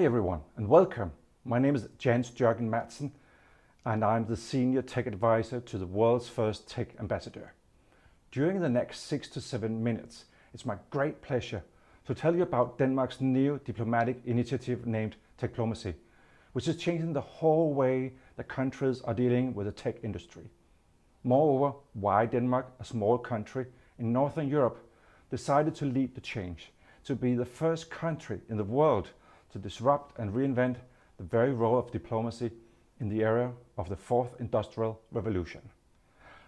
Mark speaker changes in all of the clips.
Speaker 1: everyone and welcome. My name is Jorgen Madsen and I'm the Senior Tech Advisor to the world's first tech ambassador. During the next 6 to 7 minutes, it's my great pleasure to tell you about Denmark's new diplomatic initiative named Techplomacy, which is changing the whole way that countries are dealing with the tech industry. Moreover, why Denmark, a small country in Northern Europe, decided to lead the change, to be the first country in the world to disrupt and reinvent the very role of diplomacy in the era of the Fourth Industrial Revolution.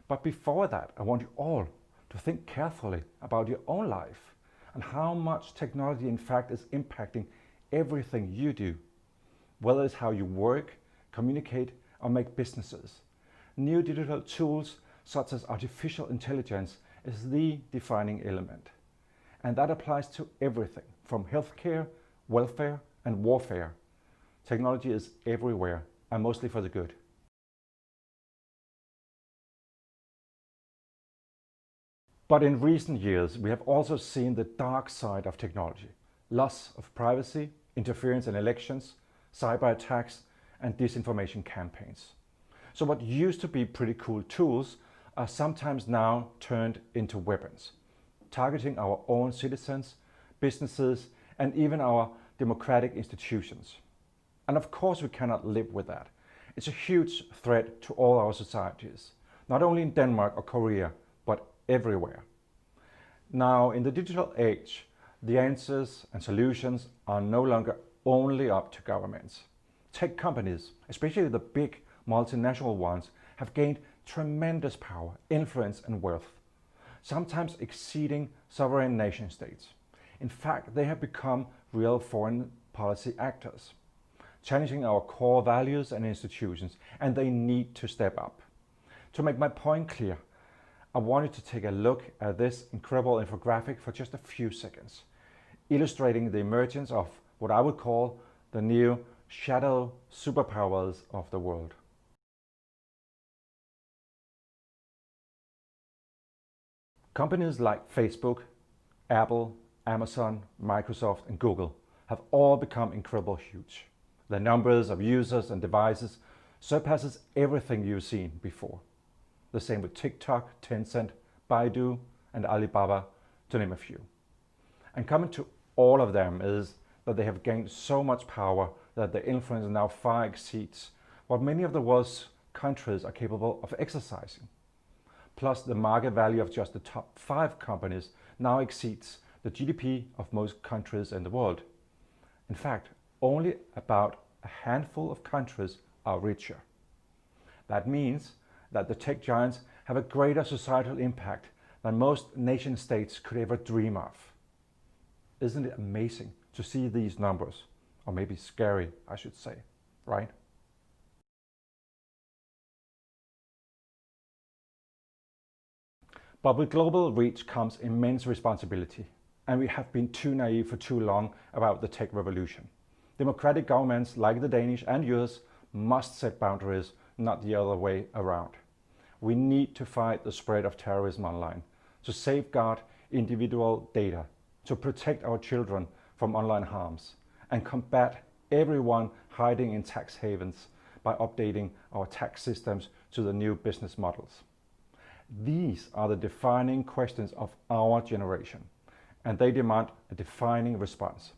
Speaker 1: But before that, I want you all to think carefully about your own life and how much technology in fact is impacting everything you do, whether it's how you work, communicate, or make businesses. New digital tools such as artificial intelligence is the defining element. And that applies to everything from healthcare, welfare, and warfare. Technology is everywhere, and mostly for the good. But in recent years, we have also seen the dark side of technology. Loss of privacy, interference in elections, cyber attacks, and disinformation campaigns. So what used to be pretty cool tools are sometimes now turned into weapons, targeting our own citizens, businesses, and even our democratic institutions. And of course we cannot live with that. It's a huge threat to all our societies, not only in Denmark or Korea, but everywhere. Now, in the digital age, the answers and solutions are no longer only up to governments. Tech companies, especially the big multinational ones, have gained tremendous power, influence, and wealth, sometimes exceeding sovereign nation states. In fact, they have become real foreign policy actors, challenging our core values and institutions, and they need to step up. To make my point clear, I wanted to take a look at this incredible infographic for just a few seconds, illustrating the emergence of what I would call the new shadow superpowers of the world. Companies like Facebook, Apple, Amazon, Microsoft, and Google have all become incredibly huge. The numbers of users and devices surpasses everything you've seen before. The same with TikTok, Tencent, Baidu, and Alibaba, to name a few. And common to all of them is that they have gained so much power that their influence now far exceeds what many of the world's countries are capable of exercising. Plus, the market value of just the top 5 companies now exceeds the GDP of most countries in the world. In fact, only about a handful of countries are richer. That means that the tech giants have a greater societal impact than most nation states could ever dream of. Isn't it amazing to see these numbers? Or maybe scary, I should say, right? But with global reach comes immense responsibility, and we have been too naive for too long about the tech revolution. Democratic governments like the Danish and yours must set boundaries, not the other way around. We need to fight the spread of terrorism online, to safeguard individual data, to protect our children from online harms, and combat everyone hiding in tax havens by updating our tax systems to the new business models. These are the defining questions of our generation, and they demand a defining response.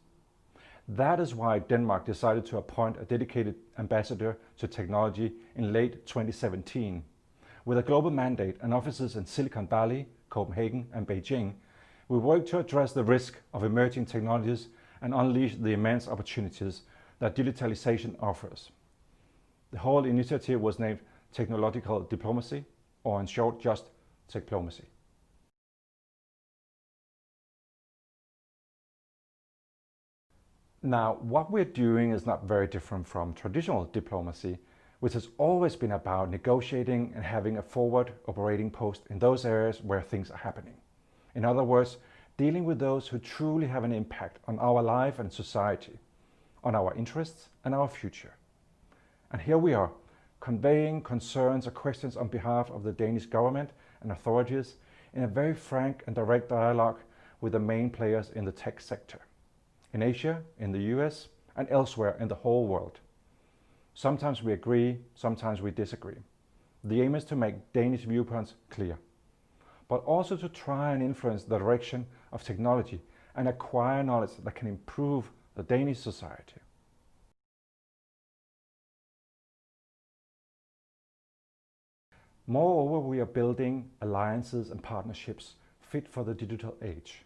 Speaker 1: That is why Denmark decided to appoint a dedicated ambassador to technology in late 2017. With a global mandate and offices in Silicon Valley, Copenhagen, and Beijing, we work to address the risk of emerging technologies and unleash the immense opportunities that digitalization offers. The whole initiative was named Technological Diplomacy, or in short, just Techplomacy. Now, what we're doing is not very different from traditional diplomacy, which has always been about negotiating and having a forward operating post in those areas where things are happening. In other words, dealing with those who truly have an impact on our life and society, on our interests and our future. And here we are, conveying concerns or questions on behalf of the Danish government and authorities in a very frank and direct dialogue with the main players in the tech sector, in Asia, in the US, and elsewhere in the whole world. Sometimes we agree, sometimes we disagree. The aim is to make Danish viewpoints clear, but also to try and influence the direction of technology and acquire knowledge that can improve the Danish society. Moreover, we are building alliances and partnerships fit for the digital age.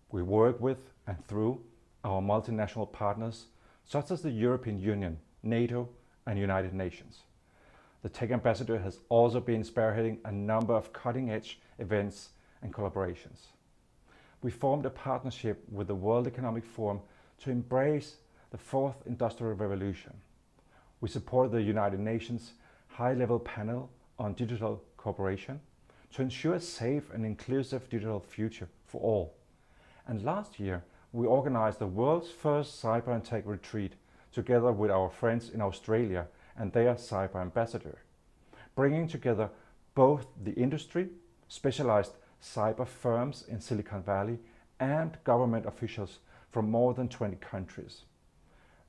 Speaker 1: We work with and through our multinational partners, such as the European Union, NATO, and United Nations. The Tech Ambassador has also been spearheading a number of cutting-edge events and collaborations. We formed a partnership with the World Economic Forum to embrace the fourth industrial revolution. We support the United Nations high-level panel on digital cooperation to ensure a safe and inclusive digital future for all. And last year, we organized the world's first cyber and tech retreat together with our friends in Australia and their cyber ambassador, bringing together both the industry, specialized cyber firms in Silicon Valley, and government officials from more than 20 countries.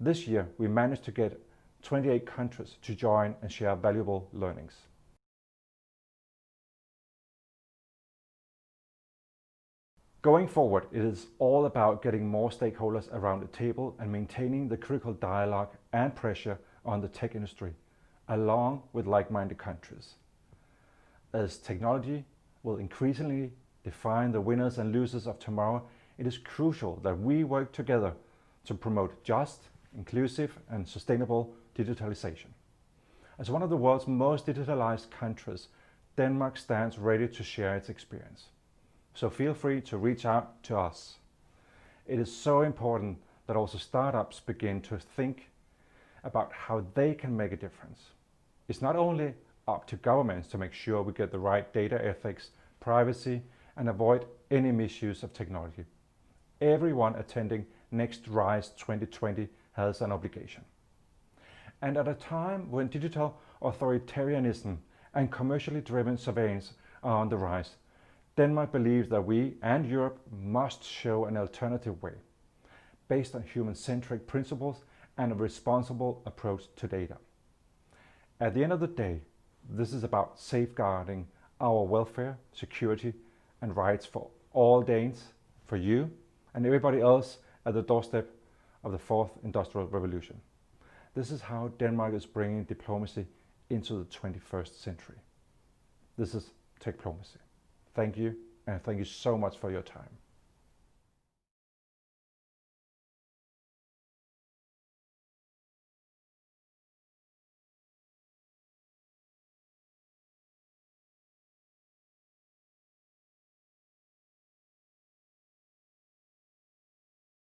Speaker 1: This year, we managed to get 28 countries to join and share valuable learnings. Going forward, it is all about getting more stakeholders around the table and maintaining the critical dialogue and pressure on the tech industry, along with like-minded countries. As technology will increasingly define the winners and losers of tomorrow, it is crucial that we work together to promote just, inclusive, and sustainable digitalization. As one of the world's most digitalized countries, Denmark stands ready to share its experience. So feel free to reach out to us. It is so important that also startups begin to think about how they can make a difference. It's not only up to governments to make sure we get the right data ethics, privacy, and avoid any misuse of technology. Everyone attending NextRise 2020 has an obligation. And at a time when digital authoritarianism and commercially driven surveillance are on the rise, Denmark believes that we and Europe must show an alternative way, based on human-centric principles and a responsible approach to data. At the end of the day, this is about safeguarding our welfare, security, and rights for all Danes, for you, and everybody else at the doorstep of the fourth industrial revolution. This is how Denmark is bringing diplomacy into the 21st century. This is Techplomacy. Thank you, and thank you so much for your time.